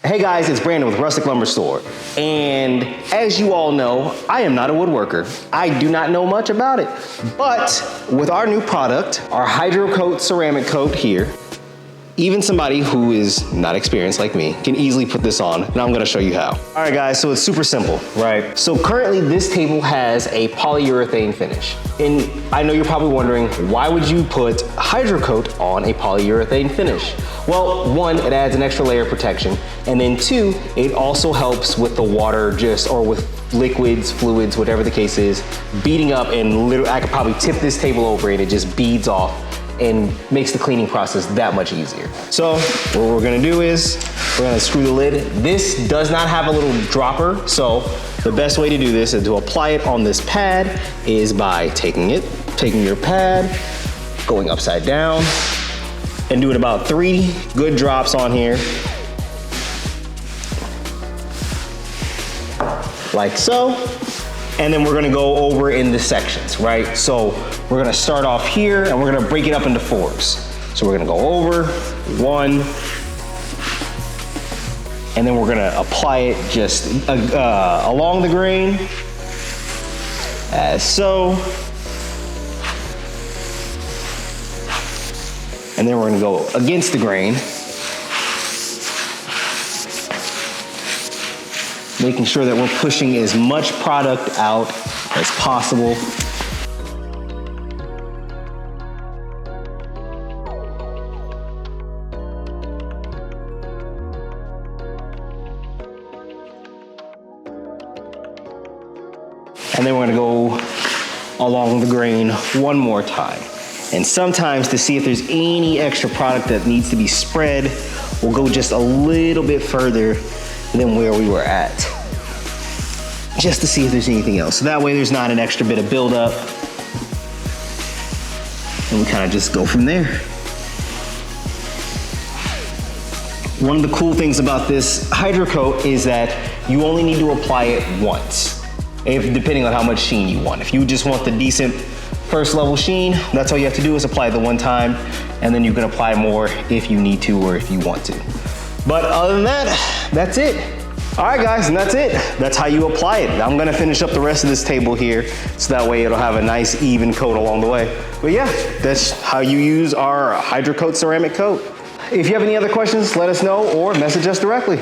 Hey guys, it's Brandon with Rustic Lumber Store. And as you all know, I am not a woodworker. I do not know much about it. But with our new product, our Hydrocoat Ceramic Coat here, even somebody who is not experienced like me can easily put this on, and I'm gonna show you how. All right guys, so it's super simple, right? So currently this table has a polyurethane finish. And I know you're probably wondering, why would you put Hydrocoat on a polyurethane finish? Well, one, it adds an extra layer of protection, and then two, it also helps with the water or with liquids, fluids, whatever the case is, beading up, and literally, I could probably tip this table over and it just beads off and makes the cleaning process that much easier. So what we're gonna do is we're gonna screw the lid. This does not have a little dropper, so the best way to do this and to apply it on this pad is by taking your pad, going upside down, and doing about 3 good drops on here. Like so. And then we're gonna go over in the sections, right? So we're gonna start off here and we're gonna break it up into 4s. So we're gonna go over, 1, and then we're gonna apply it just along the grain, as so. And then we're gonna go against the grain, making sure that we're pushing as much product out as possible. And then we're gonna go along the grain one more time. And sometimes, to see if there's any extra product that needs to be spread, we'll go just a little bit further than where we were at, just to see if there's anything else. So that way there's not an extra bit of buildup, and we kind of just go from there. One of the cool things about this Hydrocoat is that you only need to apply it once, depending on how much sheen you want. If you just want the decent first level sheen, that's all you have to do is apply it the one time, and then you can apply more if you need to or if you want to. But other than that, that's it. All right guys, and that's it. That's how you apply it. I'm gonna finish up the rest of this table here, so that way it'll have a nice even coat along the way. But yeah, that's how you use our Hydrocoat Ceramic Coat. If you have any other questions, let us know or message us directly.